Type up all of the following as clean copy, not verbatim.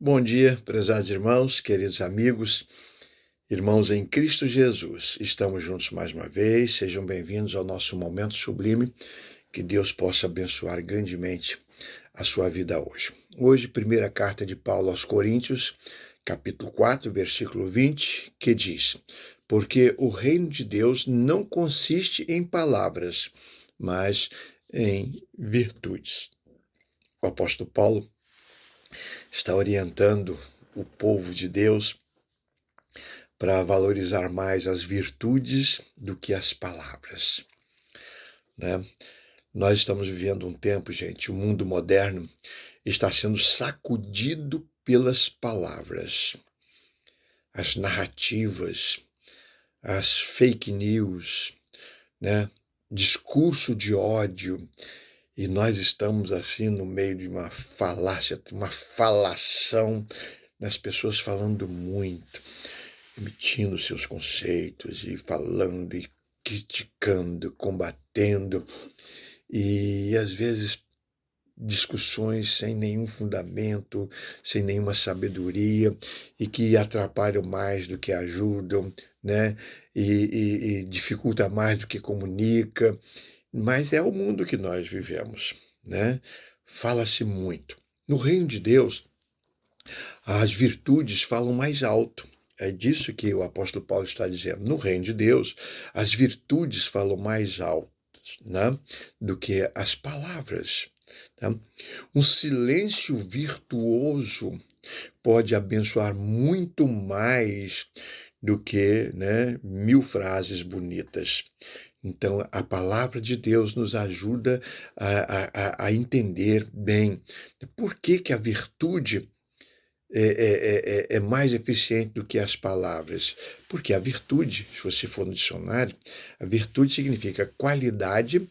Bom dia, prezados irmãos, queridos amigos, irmãos em Cristo Jesus. Estamos juntos mais uma vez, sejam bem-vindos ao nosso momento sublime, que Deus possa abençoar grandemente a sua vida hoje. Hoje, primeira carta de Paulo aos Coríntios, capítulo 4, versículo 20, que diz: Porque o reino de Deus não consiste em palavras, mas em virtudes. O apóstolo Paulo está orientando o povo de Deus para valorizar mais as virtudes do que as palavras, né? Nós estamos vivendo um tempo, gente, o mundo moderno está sendo sacudido pelas palavras, as narrativas, as fake news, né? Discurso de ódio, e nós estamos assim no meio de uma falácia, uma falação, das pessoas falando muito, emitindo seus conceitos e falando e criticando, combatendo, e às vezes discussões sem nenhum fundamento, sem nenhuma sabedoria, e que atrapalham mais do que ajudam, né? E dificulta mais do que comunica. Mas é o mundo que nós vivemos, né? Fala-se muito. No reino de Deus, as virtudes falam mais alto. É disso que o apóstolo Paulo está dizendo. No reino de Deus, as virtudes falam mais alto, né, do que as palavras. Tá? Um silêncio virtuoso pode abençoar muito mais do que, né, 1000 frases bonitas. Então, a palavra de Deus nos ajuda a entender bem por que a virtude é mais eficiente do que as palavras. Porque a virtude, se você for no dicionário, a virtude significa qualidade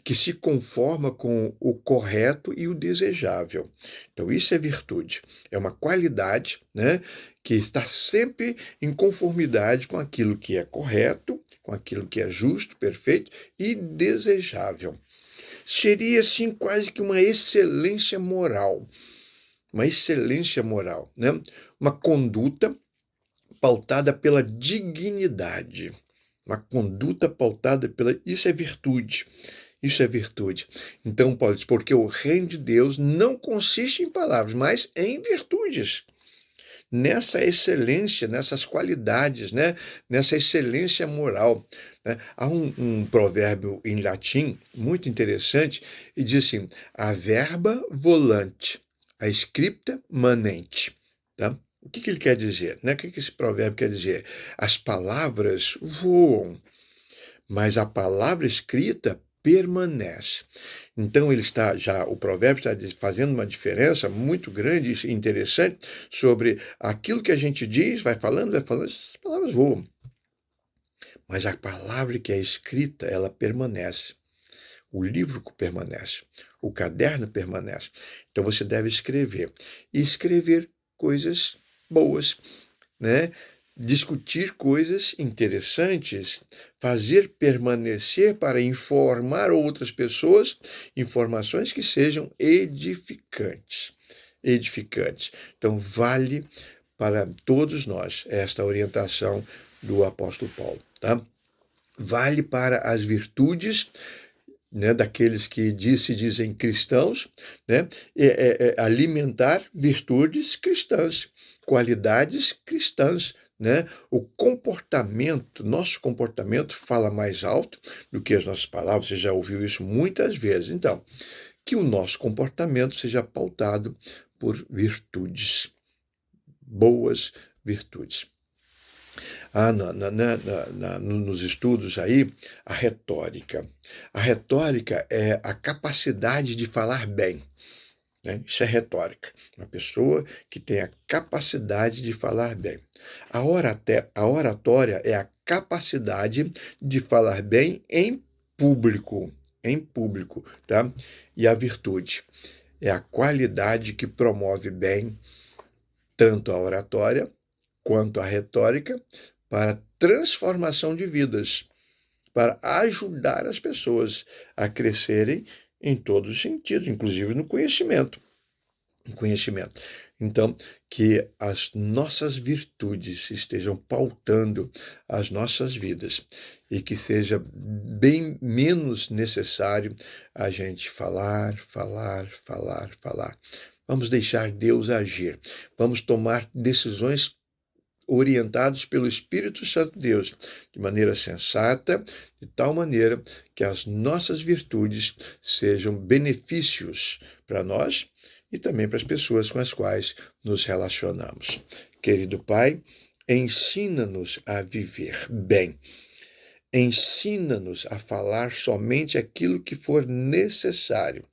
que se conforma com o correto e o desejável. Então, isso é virtude. É uma qualidade, né, que está sempre em conformidade com aquilo que é correto, com aquilo que é justo, perfeito e desejável. Seria, assim, quase que uma excelência moral. Uma excelência moral, né? Uma conduta pautada pela dignidade. Uma conduta pautada pela... Isso é virtude. Isso é virtude. Então, Paulo diz, porque o reino de Deus não consiste em palavras, mas em virtudes. Nessa excelência, nessas qualidades, né? Nessa excelência moral. Né? Há um provérbio em latim muito interessante e diz assim: a verba volante, a scripta manente. Tá? O que ele quer dizer? Né? O que esse provérbio quer dizer? As palavras voam, mas a palavra escrita permanece. Então o provérbio está fazendo uma diferença muito grande e interessante sobre aquilo que a gente diz, vai falando, as palavras voam. Mas a palavra que é escrita, ela permanece. O livro permanece, o caderno permanece. Então você deve escrever. E escrever coisas boas, né? Discutir coisas interessantes, fazer permanecer para informar outras pessoas, informações que sejam edificantes. Edificantes. Então, vale para todos nós esta orientação do apóstolo Paulo. Tá? Vale para as virtudes, né, daqueles que se dizem cristãos, né, alimentar virtudes cristãs, qualidades cristãs, né? O comportamento, nosso comportamento fala mais alto do que as nossas palavras, você já ouviu isso muitas vezes. Então, que o nosso comportamento seja pautado por virtudes, boas virtudes. Nos estudos aí, a retórica. A retórica é a capacidade de falar bem. Né? Isso é retórica. Uma pessoa que tem a capacidade de falar bem. A oratória é a capacidade de falar bem em público. Em público, tá? E a virtude é a qualidade que promove bem tanto a oratória quanto a retórica para transformação de vidas, para ajudar as pessoas a crescerem em todos os sentidos, inclusive no conhecimento. Então, que as nossas virtudes estejam pautando as nossas vidas e que seja bem menos necessário a gente falar. Vamos deixar Deus agir. Vamos tomar decisões orientados pelo Espírito Santo de Deus, de maneira sensata, de tal maneira que as nossas virtudes sejam benefícios para nós e também para as pessoas com as quais nos relacionamos. Querido Pai, ensina-nos a viver bem. Ensina-nos a falar somente aquilo que for necessário.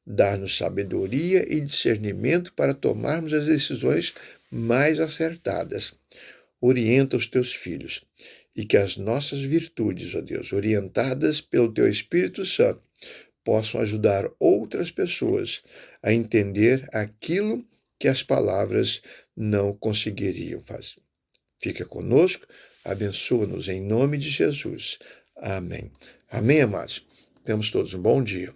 Dá-nos sabedoria e discernimento para tomarmos as decisões mais acertadas. Orienta os teus filhos e que as nossas virtudes, ó Deus, orientadas pelo teu Espírito Santo, possam ajudar outras pessoas a entender aquilo que as palavras não conseguiriam fazer. Fica conosco, abençoa-nos em nome de Jesus. Amém. Amém, amados. Temos todos um bom dia.